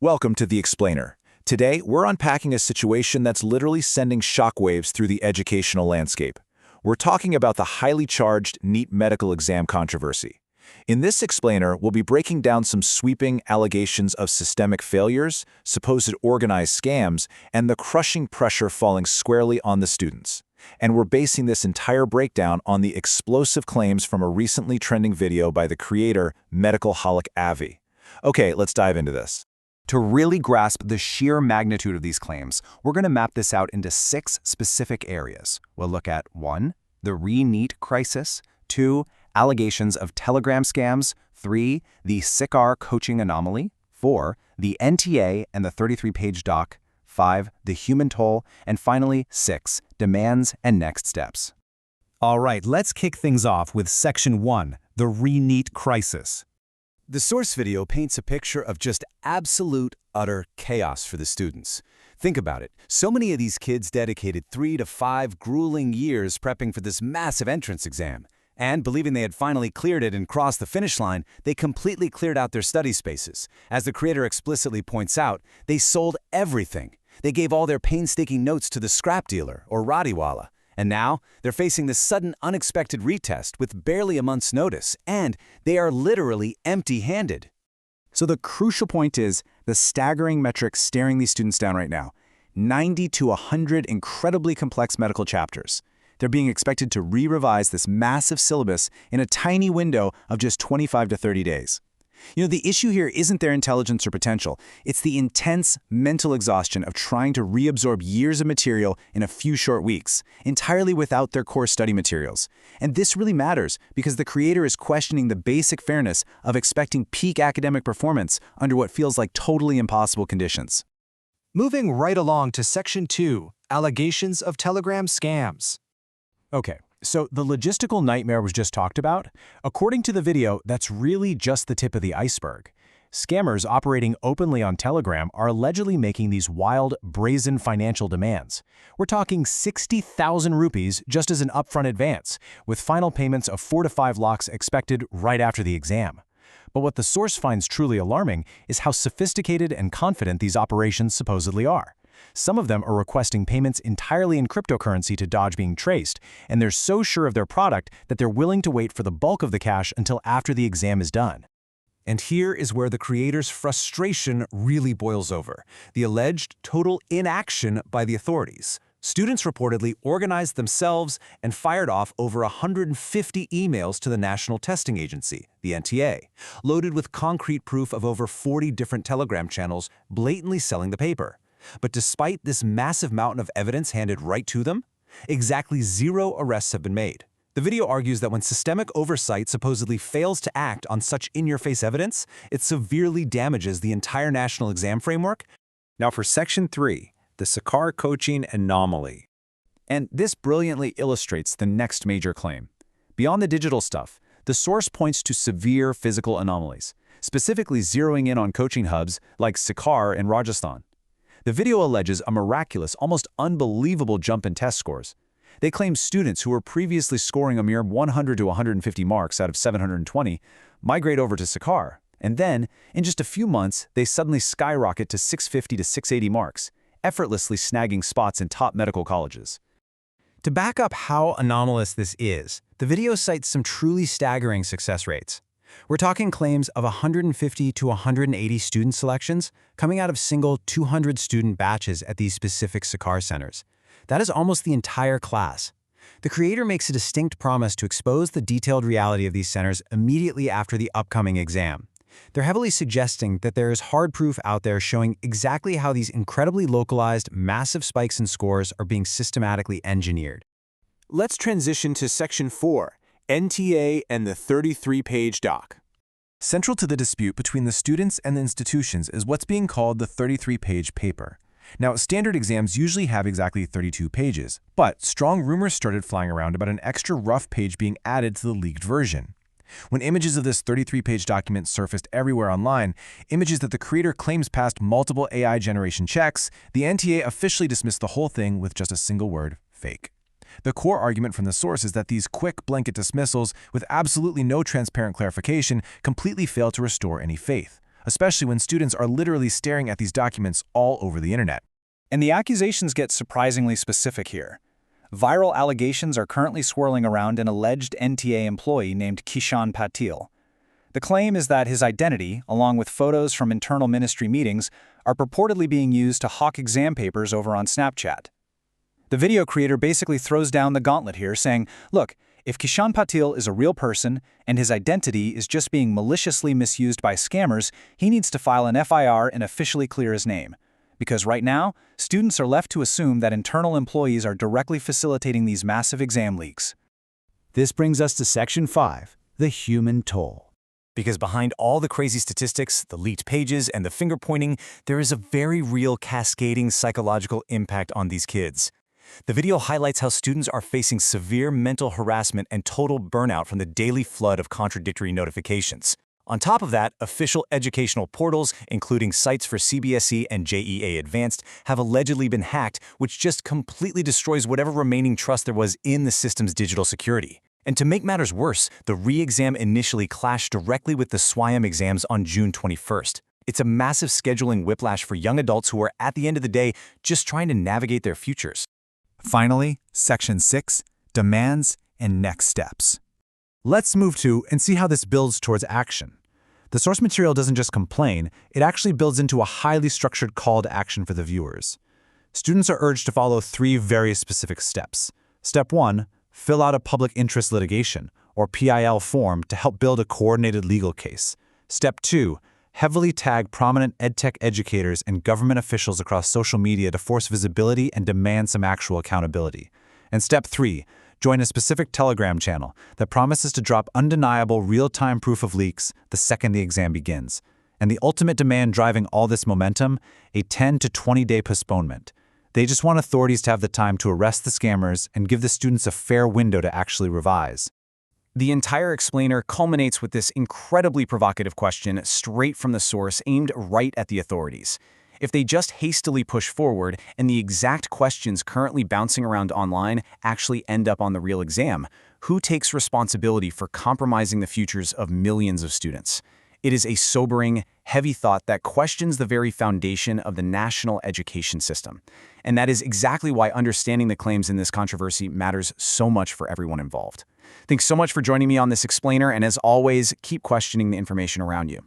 Welcome to The Explainer. Today, we're unpacking a situation that's literally sending shockwaves through the educational landscape. We're talking about the highly charged NEET medical exam controversy. In this Explainer, we'll be breaking down some sweeping allegations of systemic failures, supposed organized scams, and the crushing pressure falling squarely on the students. And we're basing this entire breakdown on the explosive claims from a recently trending video by the creator, Medical Holic Avi. Okay, let's dive into this. To really grasp the sheer magnitude of these claims, we're going to map this out into 6 specific areas. We'll look at 1. The re-NEET crisis, 2. Allegations of Telegram scams, 3. The SICAR coaching anomaly, 4. The NTA and the 33-page doc, 5. The human toll, and finally, 6. Demands and next steps. All right, let's kick things off with Section 1, the re-NEET crisis. The source video paints a picture of just absolute, utter chaos for the students. Think about it. So many of these kids dedicated 3 to 5 grueling years prepping for this massive entrance exam. And believing they had finally cleared it and crossed the finish line, they completely cleared out their study spaces. As the creator explicitly points out, they sold everything. They gave all their painstaking notes to the scrap dealer, or Radiwala. And now, they're facing this sudden, unexpected retest with barely a month's notice, and they are literally empty-handed. So the crucial point is the staggering metrics staring these students down right now. 90 to 100 incredibly complex medical chapters. They're being expected to re-revise this massive syllabus in a tiny window of just 25 to 30 days. The issue here isn't their intelligence or potential. It's the intense mental exhaustion of trying to reabsorb years of material in a few short weeks, entirely without their core study materials. And this really matters because the creator is questioning the basic fairness of expecting peak academic performance under what feels like totally impossible conditions. Moving right along to Section 2, allegations of Telegram scams. Okay, so the logistical nightmare was just talked about. According to the video, that's really just the tip of the iceberg. Scammers operating openly on Telegram are allegedly making these wild, brazen financial demands. We're talking 60,000 rupees just as an upfront advance, with final payments of 4 to 5 lakhs expected right after the exam. But what the source finds truly alarming is how sophisticated and confident these operations supposedly are. Some of them are requesting payments entirely in cryptocurrency to dodge being traced, and they're so sure of their product that they're willing to wait for the bulk of the cash until after the exam is done. And here is where the creator's frustration really boils over: the alleged total inaction by the authorities. Students reportedly organized themselves and fired off over 150 emails to the National Testing Agency, the NTA, loaded with concrete proof of over 40 different Telegram channels blatantly selling the paper. But despite this massive mountain of evidence handed right to them, exactly 0 arrests have been made. The video argues that when systemic oversight supposedly fails to act on such in-your-face evidence, it severely damages the entire national exam framework. Now for Section 3, the SICAR coaching anomaly. And this brilliantly illustrates the next major claim. Beyond the digital stuff, the source points to severe physical anomalies, specifically zeroing in on coaching hubs like SICAR in Rajasthan. The video alleges a miraculous, almost unbelievable jump in test scores. They claim students who were previously scoring a mere 100 to 150 marks out of 720 migrate over to SICAR, and then, in just a few months, they suddenly skyrocket to 650 to 680 marks, effortlessly snagging spots in top medical colleges. To back up how anomalous this is, the video cites some truly staggering success rates. We're talking claims of 150 to 180 student selections coming out of single 200-student batches at these specific SICAR centers. That is almost the entire class. The creator makes a distinct promise to expose the detailed reality of these centers immediately after the upcoming exam. They're heavily suggesting that there is hard proof out there showing exactly how these incredibly localized, massive spikes in scores are being systematically engineered. Let's transition to Section 4. NTA and the 33-page doc. Central to the dispute between the students and the institutions is what's being called the 33-page paper. Now, standard exams usually have exactly 32 pages, but strong rumors started flying around about an extra rough page being added to the leaked version. When images of this 33-page document surfaced everywhere online, images that the creator claims passed multiple AI generation checks, the NTA officially dismissed the whole thing with just a single word: fake. The core argument from the source is that these quick blanket dismissals with absolutely no transparent clarification completely fail to restore any faith. especially when students are literally staring at these documents all over the internet. And the accusations get surprisingly specific here. Viral allegations are currently swirling around an alleged NTA employee named Kishan Patil. The claim is that his identity, along with photos from internal ministry meetings, are purportedly being used to hawk exam papers over on Snapchat. The video creator basically throws down the gauntlet here, saying, look, if Kishan Patil is a real person and his identity is just being maliciously misused by scammers, he needs to file an FIR and officially clear his name. Because right now, students are left to assume that internal employees are directly facilitating these massive exam leaks. This brings us to Section 5, the human toll. Because behind all the crazy statistics, the leaked pages, and the finger-pointing, there is a very real cascading psychological impact on these kids. The video highlights how students are facing severe mental harassment and total burnout from the daily flood of contradictory notifications. On top of that, official educational portals, including sites for CBSE and JEA Advanced, have allegedly been hacked, which just completely destroys whatever remaining trust there was in the system's digital security. And to make matters worse, the re-exam initially clashed directly with the SWIAM exams on June 21st. It's a massive scheduling whiplash for young adults who are, at the end of the day, just trying to navigate their futures. Finally, Section 6, demands and next steps. Let's move to and see how this builds towards action. The source material doesn't just complain, it actually builds into a highly structured call to action for the viewers. Students are urged to follow 3 very specific steps. Step 1, fill out a public interest litigation, or PIL form to help build a coordinated legal case. Step 2, heavily tag prominent EdTech educators and government officials across social media to force visibility and demand some actual accountability. And Step 3, join a specific Telegram channel that promises to drop undeniable real-time proof of leaks the second the exam begins. And the ultimate demand driving all this momentum, a 10 to 20-day postponement. They just want authorities to have the time to arrest the scammers and give the students a fair window to actually revise. The entire explainer culminates with this incredibly provocative question straight from the source aimed right at the authorities. If they just hastily push forward and the exact questions currently bouncing around online actually end up on the real exam, who takes responsibility for compromising the futures of millions of students? It is a sobering, heavy thought that questions the very foundation of the national education system. And that is exactly why understanding the claims in this controversy matters so much for everyone involved. Thanks so much for joining me on this explainer, and as always, keep questioning the information around you.